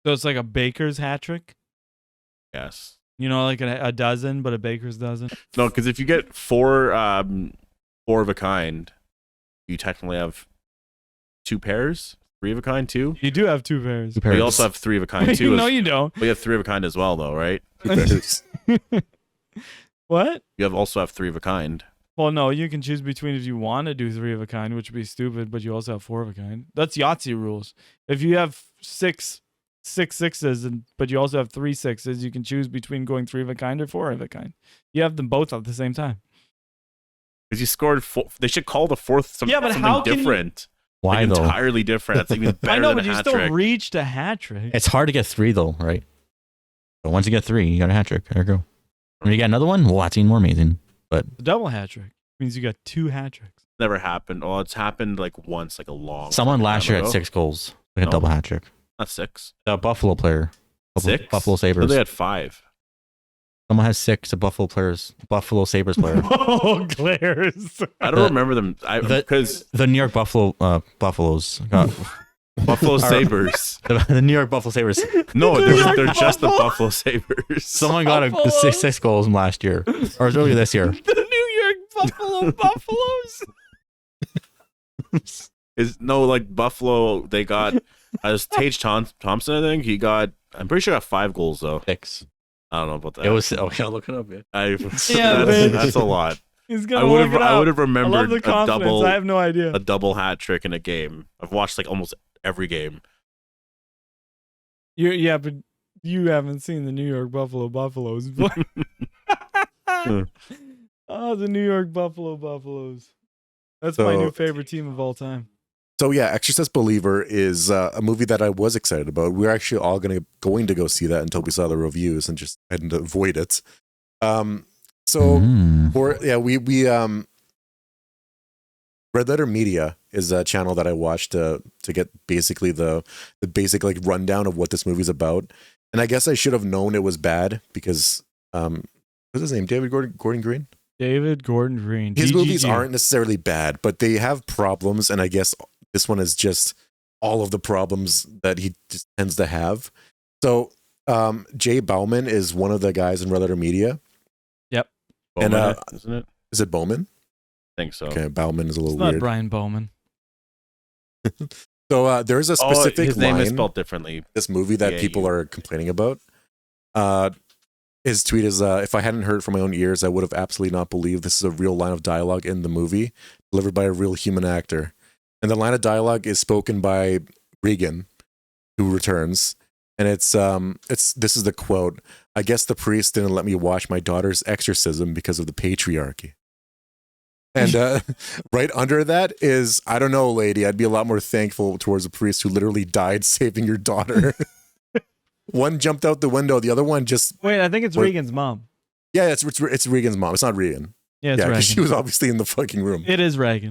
So it's like a baker's hat trick. Yes. You know, like a dozen, but a baker's dozen. No, because if you get 4 of a kind, you technically have 2 pairs. 3 of a kind too. You do have 2 pairs. But you also have 3 of a kind too. No, you don't. But you have 3 of a kind as well, though, right? What? You also have 3 of a kind. Well, no, you can choose between if you want to do 3 of a kind, which would be stupid, but you also have 4 of a kind. That's Yahtzee rules. If you have six sixes, but you also have 3 sixes, you can choose between going 3 of a kind or 4 of a kind. You have them both at the same time. Because you scored 4. They should call the 4th something different. Why though? Entirely different. That's even better I know, than but a you hat still trick. reached a hat trick. It's hard to get 3 though, right? But once you get 3, you got a hat trick. There you go. When you get another one, well, that's even more amazing. But The double hat trick means you got 2 hat tricks. Never happened. Oh, it's happened like once, like a long. someone last year time had ago. 6 goals, like a No. double hat trick. Not 6. The Buffalo player, 6. Buffalo Sabres. So they had 5. Someone has 6. A Buffalo Sabres player. Oh, glares. I don't remember them. Because The New York Buffaloes got Buffalo Sabres. the New York Buffalo Sabres. No, New York they're just the Buffalo- Buffalo Sabres. Someone got a Buffaloes. 6 goals from last year, or earlier this year. The New York Buffalo Buffaloes. Like Buffalo. They got as Tage Thompson. I think he got. I'm pretty sure got 5 goals though. 6. I don't know about that. It was. Oh, yeah, look it up. Yeah. bitch. That's a lot. He's I gonna would look have. it I up. would have I love remembered the a confidence. I have no idea. double hat trick in a game. I've watched like almost every game. Yeah, but you haven't seen the New York Buffaloes. Oh, the New York Buffaloes. That's my So- new favorite team of all time. So yeah, Exorcist Believer is a movie that I was excited about. We're actually all going to go see that until we saw the reviews and just had to avoid it. So we Red Letter Media is a channel that I watched to get basically the basic like rundown of what this movie's about. And I guess I should have known it was bad because what's his name? David Gordon Green? David Gordon Green. His DGG. movies aren't necessarily bad, but they have problems, and I guess this one is just all of the problems that he just tends to have. So Jay Bauman is one of the guys in Red Letter Media. Bowman, And, isn't it? Is it Bowman? I think so. Okay, Bauman is a It's little not weird. Brian Bowman. So there's a specific his name line is spelled differently. in this movie that Yeah, people are complaining about. His tweet is, if I hadn't heard it from my own ears, I would have absolutely not believed this is a real line of dialogue in the movie, delivered by a real human actor. And the line of dialogue is spoken by Regan, who returns. And it's this is the quote: "I guess the priest didn't let me watch my daughter's exorcism because of the patriarchy." And right under that is, I don't know, lady, I'd be a lot more thankful towards a priest who literally died saving your daughter. One jumped out the window, the other one just Wait, I think it's Wait. Regan's mom. yeah, it's Regan's mom. It's not Regan. Yeah, it's Yeah, Regan. because she was obviously in the fucking room. It is Regan.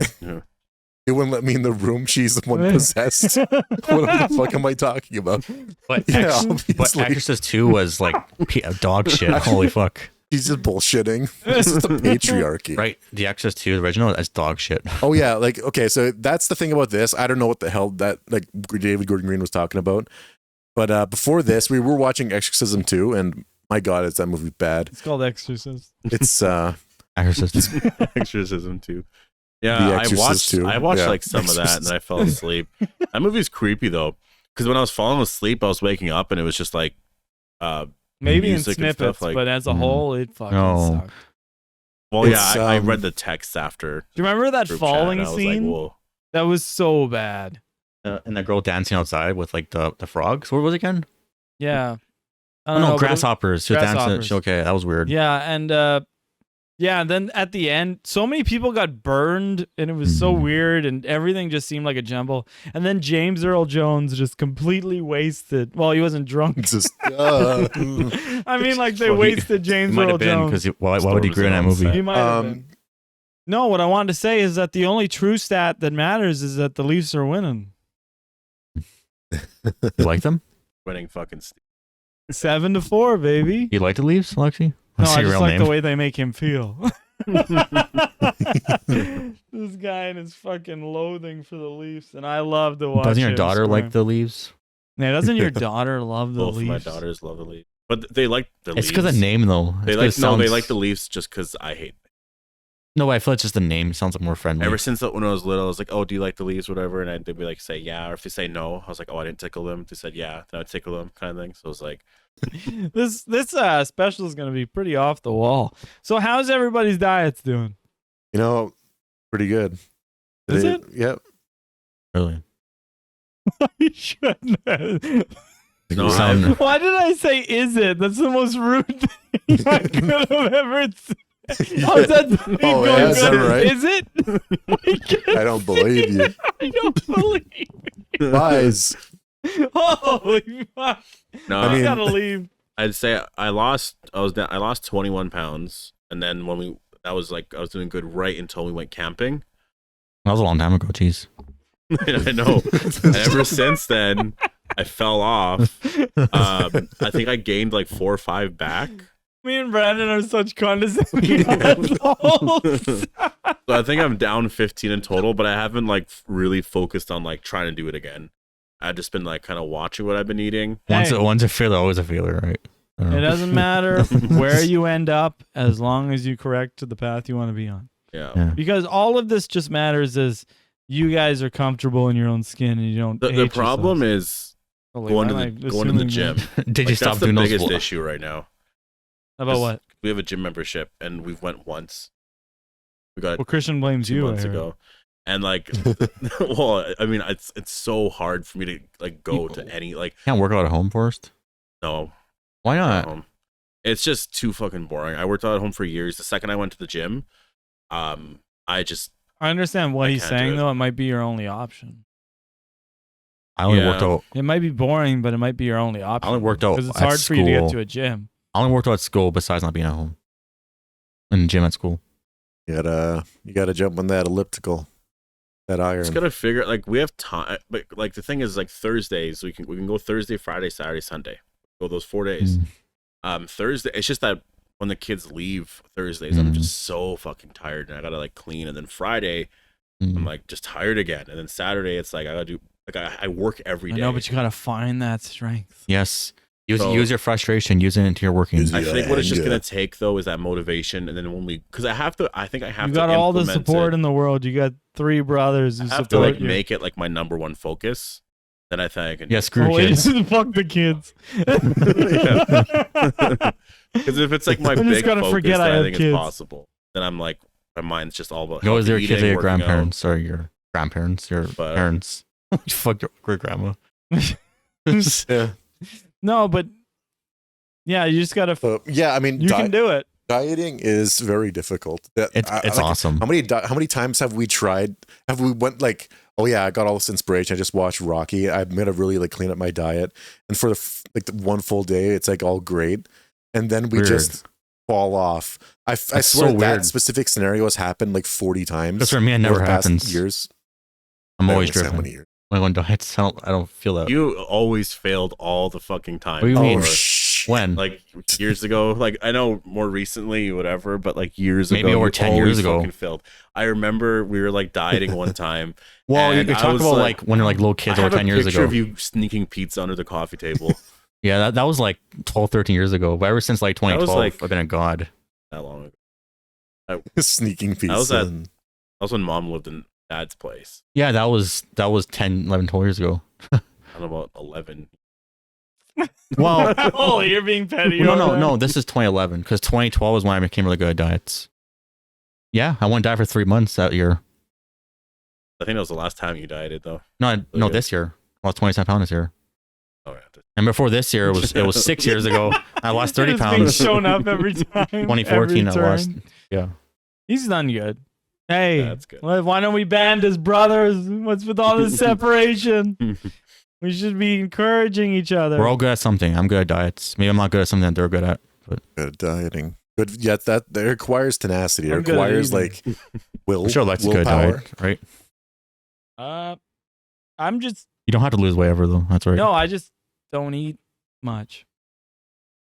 They wouldn't let me in the room. She's the one possessed. What the fuck am I talking about? But, Yeah, but obviously. Exorcist 2 was like dog shit. Holy fuck. She's just bullshitting. This is the patriarchy. Right? The Exorcist 2, the original, that's dog shit. Oh yeah, like okay, so that's the thing about this. I don't know what the hell that like David Gordon Green was talking about. But before this, we were watching Exorcism 2, and my God, is that movie bad? It's called Exorcist. It's Exorcist. Exorcism 2. The Yeah, Exorcist 2. I watched Yeah. like some of that and then I fell asleep. That movie's creepy though, because when I was falling asleep, I was waking up and it was just like, Maybe in music and snippets, stuff, like- but as a whole, it fucking No. sucked. well, It's, yeah, I read the text after. Do you remember that group chat, falling and I was scene? Like, whoa. That was so bad. And the girl dancing outside with like the frogs. What was it again? Yeah. I Oh, don't know, no, but grasshoppers. She was dancing. Grasshoppers. Okay, that was weird. Yeah, and and then at the end, so many people got burned, and it was so Mhm. weird, and everything just seemed like a jumble. And then James Earl Jones just completely wasted. Well, he wasn't drunk. it's just I mean, like they Well, he- wasted It James might Earl have been Jones. because why would he agree in that movie? He might have been. No, what I wanted to say is that the only true stat that matters is that the Leafs are winning. You like them? Winning fucking. 7-4, baby. You like the Leafs, Alexi? No, What's I your just real like name? the way they make him feel. This guy and his fucking loathing for the Leafs, and I love to watch. Doesn't your him daughter score. like the Leafs? Yeah, doesn't your daughter love the Both of Leafs? my daughters love the Leafs, but they like the It's Leafs. because of name though. They It's like 'cause it no, they sounds- like the Leafs just because I hate. No, I feel like just the name sounds like more friendly. Ever since when I was little, I was like, "Oh, do you like the leaves, whatever?" And they'd be like, "Say yeah," or if they say no, I was like, "Oh, I didn't tickle them." If they said yeah, then I would tickle them, kind of thing. So it was like, this special is gonna be pretty off the wall. So how's everybody's diets doing? You know, pretty good. Is it? Yep. Really? You shouldn't have. No, Why did I say is it? That's the most rude thing I could have ever said. Oh, is that is that right? Is it? I don't believe you. I don't believe you. Lies. Holy fuck. no, I I mean- gotta leave. I'd say I lost 21 pounds, and then when I was doing good right until we went camping. That was a long time ago. Jeez. I know. And ever since then, I fell off. I think I gained like 4 or 5 back. Me and Brandon are such condescending assholes. So I think I'm down 15 in total, but I haven't like really focused on like trying to do it again. I've just been like kind of watching what I've been eating. Once Hey. a failure, always a failure, right? I don't It know. doesn't matter where you end up as long as you correct the path you want to be on. Yeah. Because all of this just matters is you guys are comfortable in your own skin and you don't The hate problem yourselves. is Holy, going why to am I going to the assuming gym. that? Did you Like, stop that's the doing those? biggest issue right now. About what? We have a gym membership, and we've went once. We got Well, it Christian blames 2 you. months I heard. ago, and like, well, I mean, it's so hard for me to like go to any like Can't work out at home first. no. Why At not? home. It's just too fucking boring. I worked out at home for years. The second I went to the gym, I just I understand what I he's can't do saying, it. though. It might be your only option. I only Yeah. worked out. It might be boring, but it might be your only option. I only worked out because it's at hard for you to get school. to a gym. I only worked out at school besides not being at home. In the gym at school. You gotta jump on that elliptical, that iron. just gotta figure like we have time. But like the thing is, like Thursdays we can go Thursday, Friday, Saturday, Sunday. Go those 4 days. Thursday. It's just that when the kids leave Thursdays, I'm just so fucking tired, and I gotta like clean. And then Friday, I'm like just tired again. And then Saturday, it's like I gotta do like I work every day. I know, but you gotta find that strength. Yes. So- Use your frustration. Use it into your working. Use I think what it's just Yeah. gonna take though is that motivation, and then when we, because I think I have You to got all the implement support it. in the world. You got 3 brothers who I have to support like you. make it like my number one focus. Then I think I can. Yeah, screw Oh, wait, kids. fuck the kids. Because if it's like my I just big gotta focus, forget then I I have think kids. it's possible. Then I'm like, my mind's just all about. Go with your healthy kids or eating, your working out. grandparents or your grandparents, your But- parents. Fuck your great grandma. Yeah. No, but yeah, you just gotta. Yeah, I mean, You can do it. dieting is very difficult. It's awesome. How many times have we tried? Have we went like, oh yeah, I got all this inspiration. I just watched Rocky. I'm gonna really like clean up my diet, and for the one full day, it's like all great, and then we Weird. just fall off. I swear so that weird. specific scenario has happened like 40 times. Because for me, it over never the past happens. Years. I'm I always don't know how driven. many years. When I go on diets, I don't feel that. You always failed all the fucking time. What do you mean? Or, When? like years ago, like I know more recently, whatever, but like years Maybe ago, over you 10 years always ago. fucking failed. I remember we were like dieting one time. Well, and you're I talking was, about like when you're like little kids I over have 10 a years picture ago. of you sneaking pizza under the coffee table. Yeah, that was like 12, 13 years ago. But ever since like 2012, like- I've been a god. That long ago. Sneaking pizza. That was at- and- That was when mom lived in dad's place. Yeah, that was 10, 11, 12 years ago. I don't know, about 11. Well, Oh, you're being petty. no. This is 2011 because 2012 was when I became really good at diets. Yeah, I went diet for 3 months that year. I think that was the last time you dieted, though. No, Okay. this year. I lost 27 pounds this year. Oh, yeah. And before this year, it was 6 years ago. I lost 30 It's being pounds. shown up every time. 2014, I every lost. turn. Yeah. He's done good. Hey, That's good. why don't we band as brothers? What's with all this separation? We should be encouraging each other. We're all good at something. I'm good at diets. Maybe I'm not good at something that they're good at. Good at dieting. Good. Yet that requires tenacity. It I'm good at requires eating. like will. I'm sure Lex is good at willpower. diet, right? I'm just You don't have to lose weight ever, though. That's right. no, I just don't eat much,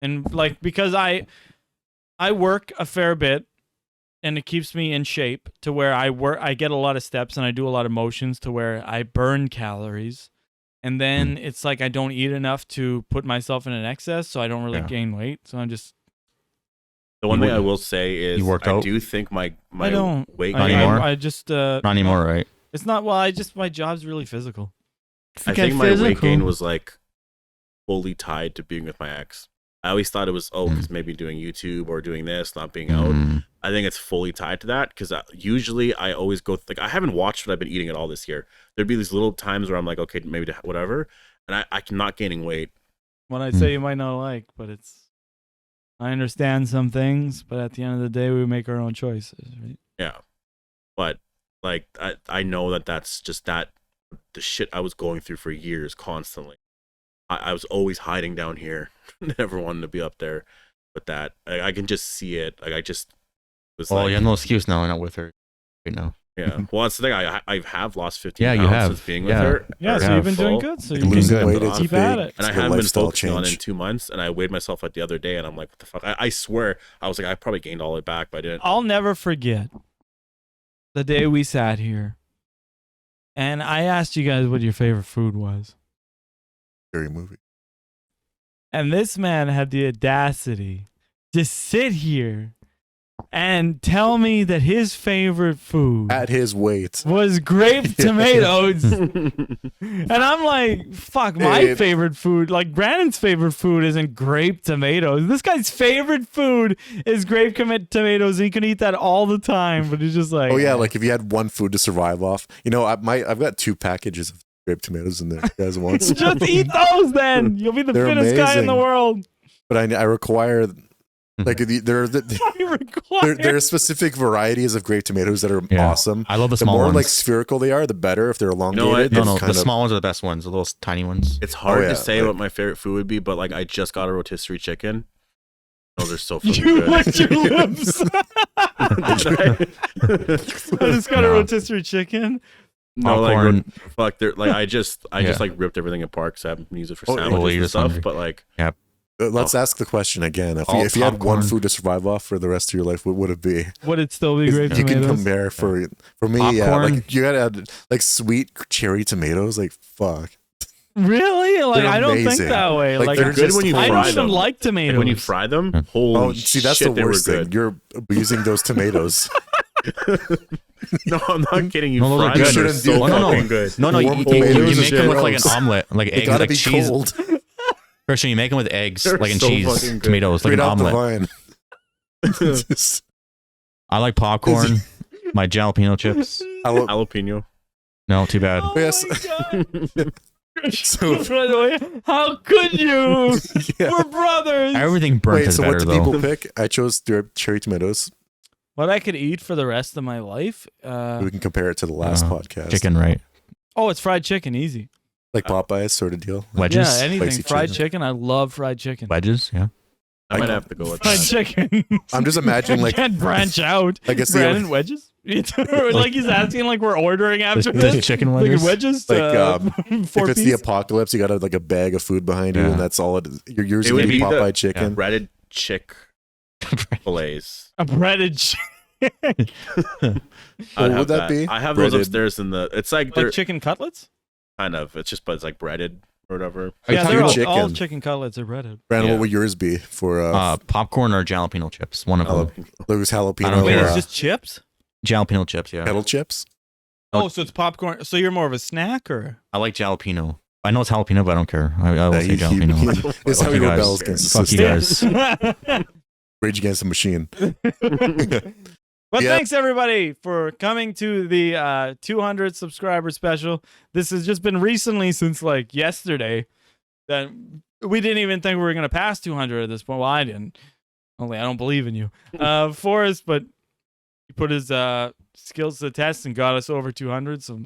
and like because I work a fair bit, and it keeps me in shape to where I get a lot of steps and I do a lot of motions to where I burn calories, and then it's like I don't eat enough to put myself in an excess, so I don't really Yeah. gain weight. So I'm just The one thing I will say is You worked I out? do think my I don't. weight Not gain. anymore? I just Not anymore, right? It's not. Well, my job's really physical. I think my weight gain was like fully tied to being with my ex. I always thought it was because maybe doing YouTube or doing this, not being out. I think it's fully tied to that because usually I always go like I haven't watched what I've been eating at all this year. There'd be these little times where I'm like, okay, maybe whatever, and I'm not gaining weight. What I say you might not like, but I understand some things, but at the end of the day, we make our own choices, right? Yeah, but like I know that's just the shit I was going through for years constantly. I was always hiding down here, never wanted to be up there. But that I can just see it. Like I just was. Well, like, you have no excuse now. I'm not with her right now. Yeah. Well, that's the thing. I have lost 15 Yeah, you pounds have. since being Yeah. with her. Yeah, Or so you've been doing full. good. So Like, you losing can weight is keep a at big- it. And I It's a haven't been lifestyle focusing on it in change. 2 months. And I weighed myself like the other day, and I'm like, what the fuck? I swear, I was like, I probably gained all it back, but I didn't. I'll never forget the day we sat here, and I asked you guys what your favorite food was, Scary movie. and this man had the audacity to sit here and tell me that his favorite food At his weight. was grape tomatoes. And I'm like, fuck, my Dude. favorite food, like Brandon's favorite food isn't grape tomatoes. This guy's favorite food is grape tomatoes. He can eat that all the time, but he's just like, Oh yeah, like if you had one food to survive off. You know, I've got 2 packages of grape tomatoes in there. If you guys want some. just eat those then. You'll be the They're fittest guy in the amazing. world. But I require like there are specific varieties of grape tomatoes that are Yeah. awesome. I love the The small more ones. like spherical they are, the better. If they're elongated, what? it's no, kind the of- small ones are the best ones. The little tiny ones. It's hard yeah, to say like- what my favorite food would be, but like I just got a rotisserie chicken. Those are so fucking You good. licked your lips. I just got a No. rotisserie chicken. No, like Popcorn. fuck, they're like I just Yeah. like ripped everything apart because I haven't used it for Oh, sandwiches you're and just stuff. hungry. But like, Let's ask the question again. If All you had one popcorn. food to survive off for the rest of your life, what would it be? Would it still be grape You can tomatoes? compare for me, yeah. Popcorn. Like you gotta add like sweet cherry tomatoes. Like fuck. Really? Like They're I don't think amazing. that way. Like, Like, they're good just when you I fry don't even them. like tomatoes. Like when you fry them, holy Oh, see, that's shit, the they were worst thing. good. You're abusing those tomatoes. No, I'm not kidding. You No, those are fry good. them, they're Shouldn't so do that. No, no. fucking good. No, you Warm make tomatoes them are with like an gross. omelet, like They eggs, gotta like be cheese. cold. Christian, you make them with eggs, They're like in so cheese, fucking good. tomatoes, like Straight an off the omelet. vine. Just- I like popcorn. My jalapeno chips. Jalapeno. No, too bad. Oh Yes. my god. So- By the way, how could you? Yeah. We're brothers. Everything burnt Wait, is so better what did though. people pick? I chose cherry tomatoes. What I could eat for the rest of my life? We can compare it to the last podcast. Chicken, right? Oh, it's fried chicken, easy. Like Popeyes sort of deal. Wedges. Yeah, anything. Spicy Fried chicken. chicken. I love fried chicken. Wedges, yeah. I might have to go with Fried that. chicken. I'm just imagining like can't branch out. I guess the Brandon wedges. Like he's asking, like we're ordering after this. Chicken Like wedges. wedges. Like, Like if it's the apocalypse, you got like a bag of food behind you, Yeah. and that's all it is. You're It using would maybe be the- Popeye chicken. Breaded chick fillets. a breaded chicken. What I'd have would that be? I have those Breaded- upstairs in the. It's like they're Like chicken cutlets? kind of. It's just, but it's like breaded or whatever. Are you Yeah, talking they're chicken? all chicken cutlets are breaded. Brandon, Yeah. what would yours be for Popcorn or jalapeno chips. One of them. Lou's jalapeno? I don't Wait, care. it's just chips? Jalapeno chips, yeah. kettle chips? Oh, so it's popcorn. So you're more of a snack or? I like jalapeno. I know it's jalapeno, but I don't care. I will say he- jalapeno. It's Fuck how you he guys. rebels against the Fuck you system. guys. Rage Against the Machine. But Yeah. thanks everybody for coming to the 200 subscriber special. This has just been recently, since like yesterday, that we didn't even think we were gonna pass 200 at this point. Well, I didn't. Only I don't believe in you, Forrest. But he put his skills to the test and got us over 200. So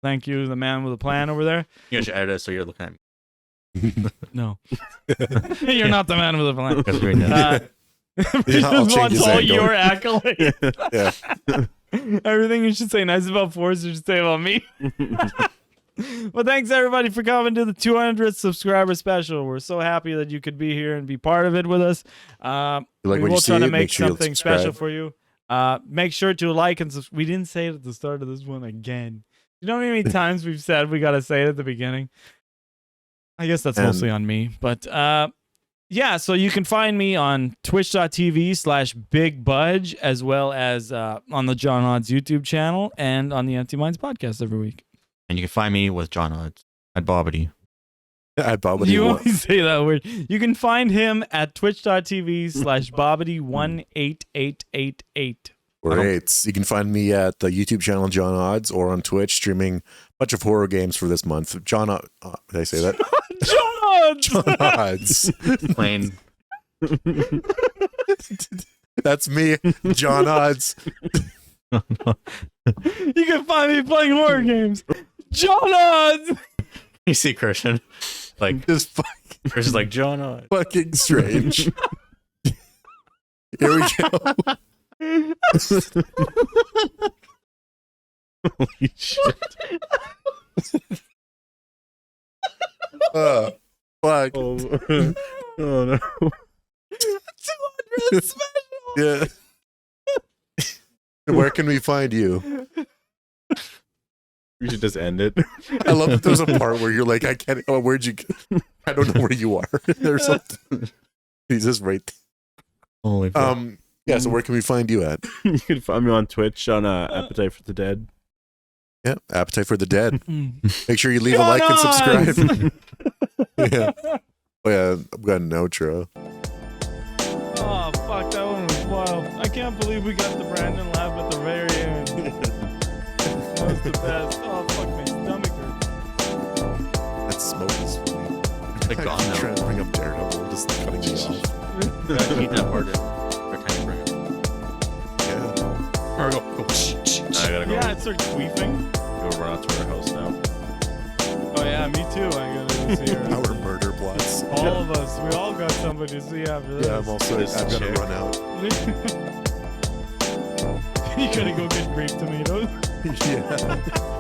thank you, the man with a plan over there. You should edit it so you're looking at me. No, you're not the man with a plan. That's great. Yeah. He I'll just change wants his all angle. your accolades. Yeah. Everything you should say nice about Forrest, you should say about me. Well, thanks everybody for coming to the 200th subscriber special. We're so happy that you could be here and be part of it with us. Like We what will you try see, to make make sure you something subscribe. special for you. Make sure to like and subscribe. We didn't say it at the start of this one again. You know how many times we've said we got to say it at the beginning? I guess that's And- mostly on me. But yeah, so you can find me on twitch.tv/bigbudge, as well as on the John Odds YouTube channel and on the Empty Minds podcast every week. And you can find me with John Odds at Bobbity. At Bobbity. You always say that word. You can find him at twitch.tv/Bobbity18888. Great. You can find me at the YouTube channel John Odds or on Twitch streaming a bunch of horror games for this month. Did I say that? John Odds! John Odds. Plain. That's me, John Odds. You can find me playing horror games. John Odds! You see Christian. Like, This Christian's like, John Odds. fucking strange. Here we go. Holy shit. Fuck. Oh no. 200 special! Yeah. Where can we find you? We should just end it. I love that there's a part where you're like, I can't. Oh, where'd you? I don't know where you are. There's something. He's just right Holy there. fuck. Yeah. So where can we find you at? You can find me on Twitch on Appetite for the Dead. Yeah, Appetite for the Dead. Make sure you leave a John like and Odds! subscribe. Yeah. Oh yeah, I've got an outro. Oh, fuck, that one was wild. I can't believe we got the Brandon laugh at the very end. That was the best. Oh, fuck, my stomach hurts. That smoke is funny. Like, I'm gone now. trying to bring up Daredevil, just cutting me off. Gotta keep that part in. Pretend to bring it. Yeah. Or go. I gotta go. Yeah, it started queefing. Go run out to our house now. Oh, yeah, me too. I gotta go see her. Our murder plots. All of us. We all got somebody to see after this. Yeah, I'm also. I've got to run out. You gotta go get grape tomatoes. Yeah.